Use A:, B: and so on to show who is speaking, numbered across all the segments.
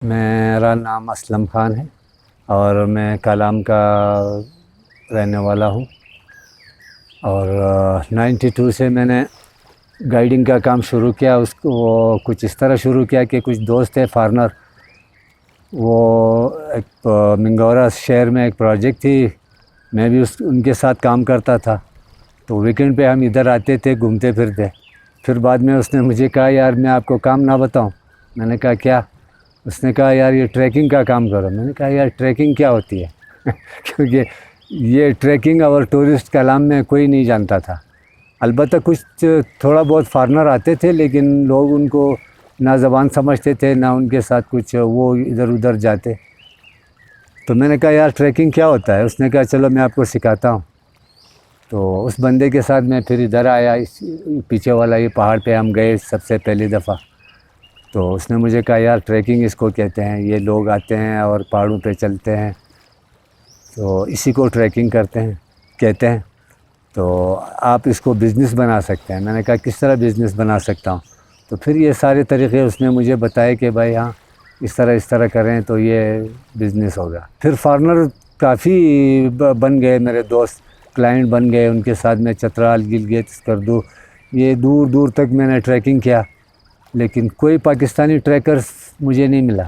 A: میرا نام اسلم خان ہے اور میں کالام کا رہنے والا ہوں اور 92 سے میں نے گائیڈنگ کا کام شروع کیا۔ اس کو وہ کچھ اس طرح شروع کیا کہ کچھ دوست تھے فارنر، وہ ایک منگورا شہر میں ایک پروجیکٹ تھی، میں بھی ان کے ساتھ کام کرتا تھا، تو ویکنڈ پہ ہم ادھر آتے تھے، گھومتے پھرتے۔ پھر بعد میں اس نے مجھے کہا یار میں آپ کو کام نہ بتاؤں؟ میں نے کہا کیا؟ اس نے کہا یار یہ ٹریکنگ کا کام کرو۔ میں نے کہا یار ٹریکنگ کیا ہوتی ہے کیونکہ یہ ٹریکنگ اور ٹورسٹ کلام میں کوئی نہیں جانتا تھا۔ البتہ کچھ تھوڑا بہت فارنر آتے تھے، لیکن لوگ ان کو نہ زبان سمجھتے تھے نہ ان کے ساتھ کچھ وہ ادھر ادھر جاتے۔ تو میں نے کہا یار ٹریکنگ کیا ہوتا ہے؟ اس نے کہا چلو میں آپ کو سکھاتا ہوں۔ تو اس بندے کے ساتھ میں پھر ادھر آیا، اس پیچھے والا یہ پہاڑ پہ ہم گئے سب سے پہلی دفعہ۔ تو اس نے مجھے کہا یار ٹریکنگ اس کو کہتے ہیں، یہ لوگ آتے ہیں اور پہاڑوں پہ چلتے ہیں، تو اسی کو ٹریکنگ کہتے ہیں، تو آپ اس کو بزنس بنا سکتے ہیں۔ میں نے کہا کس طرح بزنس بنا سکتا ہوں؟ تو پھر یہ سارے طریقے اس نے مجھے بتائے کہ بھائی ہاں اس طرح کریں تو یہ بزنس ہوگا۔ پھر فارنر کافی بن گئے، میرے دوست کلائنٹ بن گئے، ان کے ساتھ میں چترال، گلگت، اسکردو، یہ دور دور تک میں نے ٹریکنگ کیا، لیکن کوئی پاکستانی ٹریکرز مجھے نہیں ملا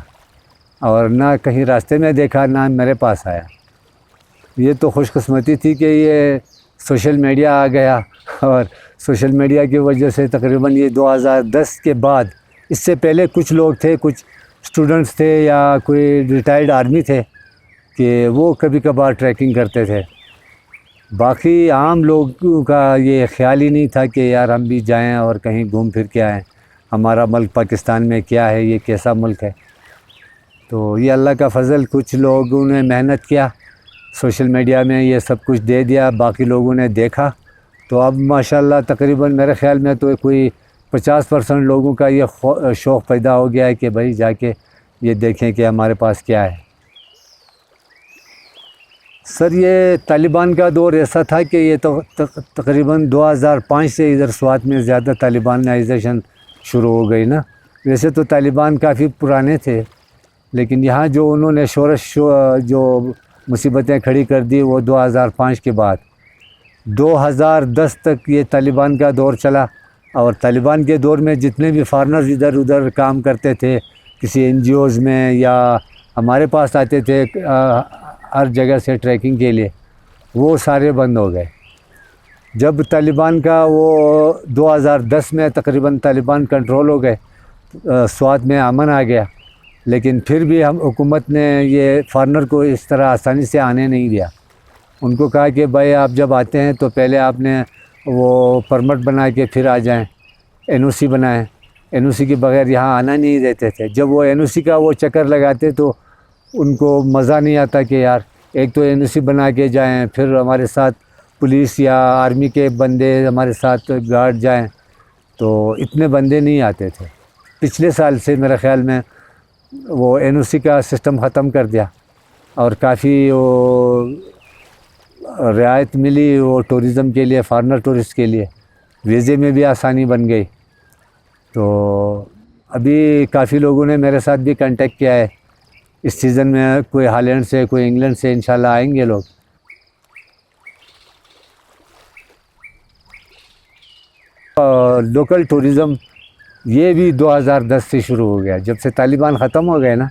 A: اور نہ کہیں راستے میں دیکھا، نہ میرے پاس آیا۔ یہ تو خوش قسمتی تھی کہ یہ سوشل میڈیا آ گیا، اور سوشل میڈیا کی وجہ سے تقریباً یہ 2010 کے بعد، اس سے پہلے کچھ لوگ تھے، کچھ اسٹوڈنٹس تھے یا کوئی ریٹائرڈ آرمی تھے کہ وہ کبھی کبھار ٹریکنگ کرتے تھے، باقی عام لوگوں کا یہ خیال ہی نہیں تھا کہ یار ہم بھی جائیں اور کہیں گھوم پھر کے آئیں، ہمارا ملک پاکستان میں کیا ہے، یہ کیسا ملک ہے۔ تو یہ اللہ کا فضل، کچھ لوگوں نے محنت کیا، سوشل میڈیا میں یہ سب کچھ دے دیا، باقی لوگوں نے دیکھا، تو اب ماشاءاللہ تقریباً میرے خیال میں تو کوئی 50% لوگوں کا یہ شوق پیدا ہو گیا ہے کہ بھائی جا کے یہ دیکھیں کہ ہمارے پاس کیا ہے۔ سر یہ طالبان کا دور ایسا تھا کہ یہ تقریباً 2005 سے ادھر سوات میں زیادہ طالبانائزیشن شروع ہو گئی نا۔ ویسے تو طالبان کافی پرانے تھے، لیکن یہاں جو انہوں نے شورش جو مصیبتیں کھڑی کر دی وہ 2005 کے بعد 2010 تک یہ طالبان کا دور چلا، اور طالبان کے دور میں جتنے بھی فارنرز ادھر ادھر کام کرتے تھے کسی NGOز میں یا ہمارے پاس آتے تھے ہر جگہ سے ٹریکنگ کے لیے، وہ سارے بند ہو گئے۔ جب طالبان کا وہ 2010 میں تقریباً طالبان کنٹرول ہو گئے، سوات میں امن آ گیا، لیکن پھر بھی حکومت نے یہ فارنر کو اس طرح آسانی سے آنے نہیں دیا۔ ان کو کہا کہ بھائی آپ جب آتے ہیں تو پہلے آپ نے وہ پرمٹ بنا کے پھر آ جائیں، NOC بنائیں، NOC کے بغیر یہاں آنا نہیں دیتے تھے۔ جب وہ NOC کا وہ چکر لگاتے تو ان کو مزہ نہیں آتا کہ یار ایک تو NOC بنا کے جائیں، پھر ہمارے ساتھ پولیس یا آرمی کے بندے ہمارے ساتھ گارڈ جائیں، تو اتنے بندے نہیں آتے تھے۔ پچھلے سال سے میرے خیال میں وہ NOC کا سسٹم ختم کر دیا، اور کافی وہ رعایت ملی وہ ٹورزم کے لیے، فارنر ٹورسٹ کے لیے، ویزے میں بھی آسانی بن گئی۔ تو ابھی کافی لوگوں نے میرے ساتھ بھی کانٹیکٹ کیا ہے، اس سیزن میں کوئی ہالینڈ سے، کوئی انگلینڈ سے انشاءاللہ آئیں گے لوگ۔ لوکل ٹورزم یہ بھی 2010 سے شروع ہو گیا، جب سے طالبان ختم ہو گئے نا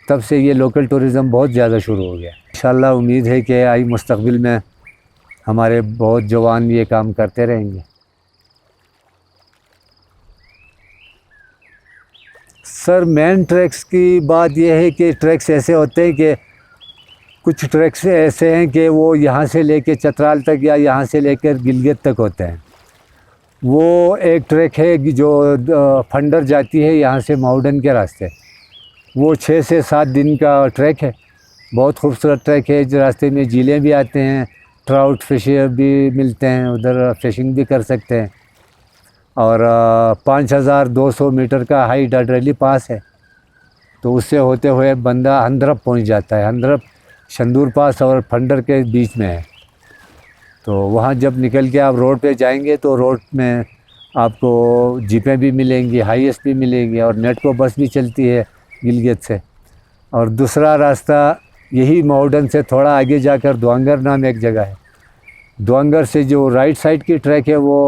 A: تب سے یہ لوکل ٹورزم بہت زیادہ شروع ہو گیا۔ انشاءاللہ امید ہے کہ آئی مستقبل میں ہمارے بہت جوان یہ کام کرتے رہیں گے۔ سر مین ٹریکس کی بات یہ ہے کہ ٹریکس ایسے ہوتے ہیں کہ کچھ ٹریکس ایسے ہیں کہ وہ یہاں سے لے کے چترال تک یا یہاں سے لے کر گلگت تک ہوتے ہیں۔ وہ ایک ٹریک ہے جو پھنڈر جاتی ہے یہاں سے ماؤڈن کے راستے، وہ 6 سے 7 دن کا ٹریک ہے، بہت خوبصورت ٹریک ہے۔ راستے میں جھیلیں بھی آتے ہیں، ٹراؤٹ فش بھی ملتے ہیں، ادھر فشنگ بھی کر سکتے ہیں، اور 5200 میٹر کا ہائی ڈاڈریلی پاس ہے، تو اس سے ہوتے ہوئے بندہ ہندرپ پہنچ جاتا ہے۔ ہندرپ شندور پاس اور پھنڈر کے بیچ میں ہے، تو وہاں جب نکل کے آپ روڈ پہ جائیں گے تو روڈ میں آپ کو جیپیں بھی ملیں گی، ہائی ایس بھی ملیں گی، اور نیٹ کو بس بھی چلتی ہے گلگت سے۔ اور دوسرا راستہ یہی ماؤڈن سے تھوڑا آگے جا کر دوانگر نام ایک جگہ ہے. دوانگر سے جو رائٹ سائڈ کی ٹریک ہے وہ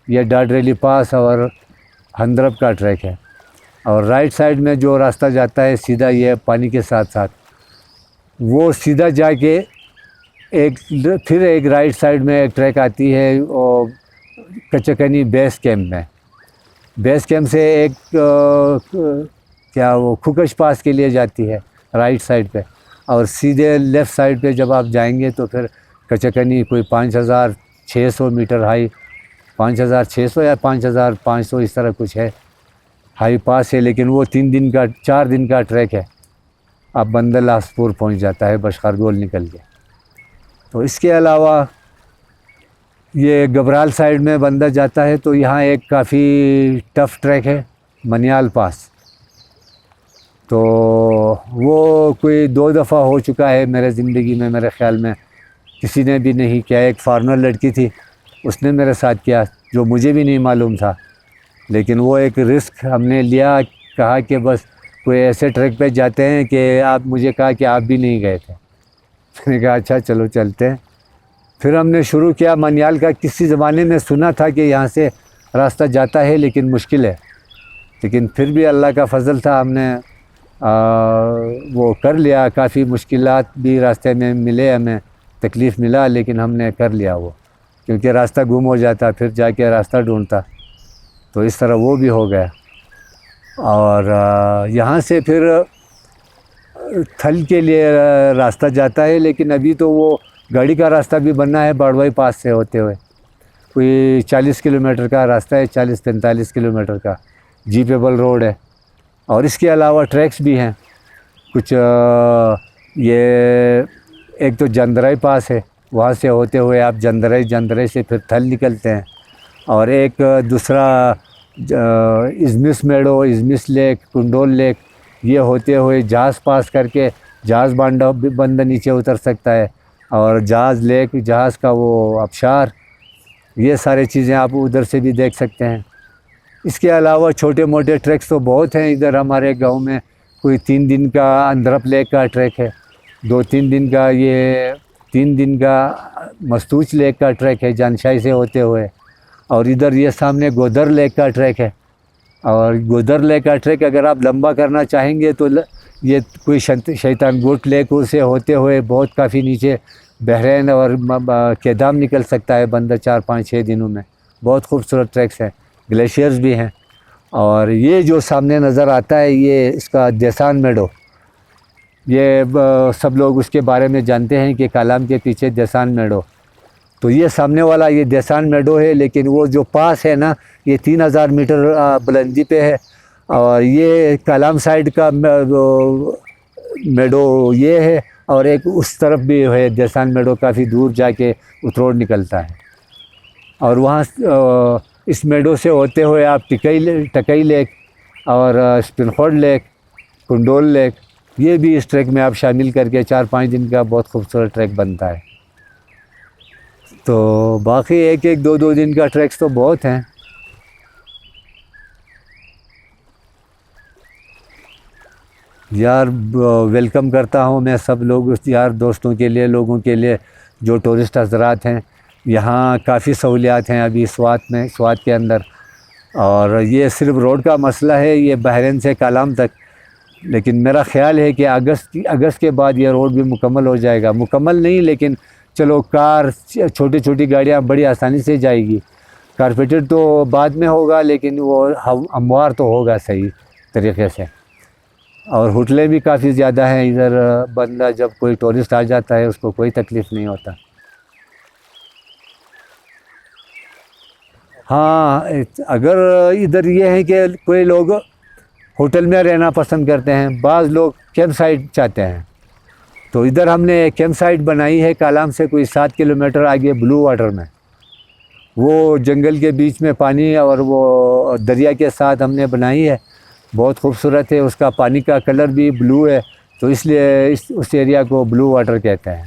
A: یہ ڈاڈریلی پاس اور ہندرب کا ٹریک ہے. اور رائٹ سائڈ میں جو راستہ جاتا ہے سیدھا یہ پانی کے ساتھ ساتھ وہ سیدھا جا کے پھر ایک رائٹ سائڈ میں ایک ٹریک آتی ہے اور کچکنی بیس کیمپ میں. بیس کیمپ سے ایک کیا وہ کھوکش پاس کے لیے جاتی ہے رائٹ سائڈ پہ, اور سیدھے لیفٹ سائڈ پہ جب آپ جائیں گے تو پھر کچکنی کوئی 5600 میٹر ہائی, 5600 یا 5500 اس طرح کچھ ہے ہائی پاس ہے. لیکن وہ 4 دن کا ٹریک ہے. آپ بندر لاسپور پہنچ جاتا ہے بشخرگول نکل کے. تو اس کے علاوہ یہ گبرال سائڈ میں بندہ جاتا ہے تو یہاں ایک کافی ٹف ٹریک ہے منیال پاس. تو وہ کوئی 2 دفعہ ہو چکا ہے میرے زندگی میں, میرے خیال میں کسی نے بھی نہیں کیا. ایک فارنر لڑکی تھی اس نے میرے ساتھ کیا جو مجھے بھی نہیں معلوم تھا, لیکن وہ ایک رسک ہم نے لیا. کہا کہ بس کوئی ایسے ٹریک پہ جاتے ہیں کہ مجھے کہا کہ آپ بھی نہیں گئے تھے. میں نے کہا اچھا چلو چلتے ہیں. پھر ہم نے شروع کیا منیال کا. کسی زمانے میں سنا تھا کہ یہاں سے راستہ جاتا ہے لیکن مشکل ہے, لیکن پھر بھی اللہ کا فضل تھا, ہم نے وہ کر لیا. کافی مشکلات بھی راستے میں ملے, ہمیں تکلیف ملا, لیکن ہم نے کر لیا وہ, کیونکہ راستہ گم ہو جاتا پھر جا کے راستہ ڈھونڈتا. تو اس طرح وہ بھی ہو گیا. اور یہاں سے پھر تھل کے لیے راستہ جاتا ہے, لیکن ابھی تو وہ گاڑی کا راستہ بھی بننا ہے باڑوائی پاس سے ہوتے ہوئے. کوئی 40 کلومیٹر کا راستہ ہے, 40-45 کلومیٹر کا جیپیبل روڈ ہے. اور اس کے علاوہ ٹریکس بھی ہیں کچھ. یہ ایک تو جندرائی پاس ہے, وہاں سے ہوتے ہوئے آپ جندرائی سے پھر تھل نکلتے ہیں. اور ایک دوسرا ازمس میڈو, ازمس لیک, کنڈول لیک, یہ ہوتے ہوئے جہاز پاس کر کے جہاز بندہ نیچے اتر سکتا ہے. اور جہاز لیک, جہاز کا وہ آبشار, یہ سارے چیزیں آپ ادھر سے بھی دیکھ سکتے ہیں. اس کے علاوہ چھوٹے موٹے ٹریکس تو بہت ہیں ادھر ہمارے گاؤں میں. کوئی 3 دن کا اندرپ لیک کا ٹریک ہے, 2-3 دن کا, یہ 3 دن کا مستوچ لیک کا ٹریک ہے جانشاہی سے ہوتے ہوئے. اور ادھر یہ سامنے گودر لیک کا ٹریک ہے. اور گودر لیک کا ٹریک اگر آپ لمبا کرنا چاہیں گے تو یہ کوئی شیطان گوٹ لیک سے ہوتے ہوئے بہت کافی نیچے بحرین اور کیدام نکل سکتا ہے بندہ 4-5-6 دنوں میں. بہت خوبصورت ٹریکس ہیں, گلیشیئرز بھی ہیں. اور یہ جو سامنے نظر آتا ہے یہ اس کا دیسان میڈو, یہ سب لوگ اس کے بارے میں جانتے ہیں کہ کالام کے پیچھے دیسان میڈو. تو یہ سامنے والا یہ دیسان میڈو ہے, لیکن وہ جو پاس ہے نا یہ 3000 میٹر بلندی پہ ہے. اور یہ کالام سائڈ کا میڈو یہ ہے, اور ایک اس طرف بھی ہے دیسان میڈو, کافی دور جا کے اتروڑ نکلتا ہے. اور وہاں اس میڈو سے ہوتے ہوئے آپ ٹکئی لیک اور اسپنخوڈ لیک, کنڈول لیک, یہ بھی اس ٹریک میں آپ شامل کر کے 4-5 دن کا بہت خوبصورت ٹریک بنتا ہے. تو باقی 1-2 دن کا ٹریکس تو بہت ہیں. یار ویلکم کرتا ہوں میں سب لوگ یار دوستوں کے لیے, لوگوں کے لیے جو ٹورسٹ حضرات ہیں. یہاں کافی سہولیات ہیں ابھی سوات کے اندر. اور یہ صرف روڈ کا مسئلہ ہے یہ بحرین سے کالام تک, لیکن میرا خیال ہے کہ اگست کے بعد یہ روڈ بھی مکمل ہو جائے گا. مکمل نہیں لیکن چلو کار, چھوٹی گاڑیاں بڑی آسانی سے جائے گی. کارپیٹڈ تو بعد میں ہوگا لیکن وہ ہموار تو ہوگا صحیح طریقے سے. اور ہوٹلیں بھی کافی زیادہ ہیں ادھر, بندہ جب کوئی ٹورسٹ آ جاتا ہے اس کو کوئی تکلیف نہیں ہوتا. ہاں اگر ادھر یہ ہے کہ کوئی لوگ ہوٹل میں رہنا پسند کرتے ہیں, بعض لوگ کیمپ سائٹ چاہتے ہیں. تو ادھر ہم نے کیمپ سائٹ بنائی ہے کالام سے کوئی 7 کلومیٹر آگے بلو واٹر میں. وہ جنگل کے بیچ میں پانی اور وہ دریا کے ساتھ ہم نے بنائی ہے, بہت خوبصورت ہے. اس کا پانی کا کلر بھی بلو ہے, تو اس لیے اس ایریا کو بلو واٹر کہتے ہیں.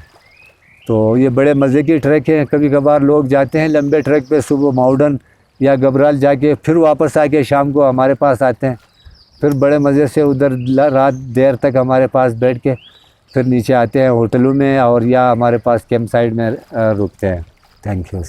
A: تو یہ بڑے مزے کی ٹریک ہیں. کبھی کبھار لوگ جاتے ہیں لمبے ٹریک پہ, صبح ماؤڈن یا گبرال جا کے پھر واپس آ کے شام کو ہمارے پاس آتے ہیں. پھر بڑے مزے سے ادھر رات دیر تک ہمارے پاس بیٹھ کے پھر نیچے آتے ہیں ہوٹلوں میں اور یا ہمارے پاس کیمپ سائٹ میں رکتے ہیں. Thank you.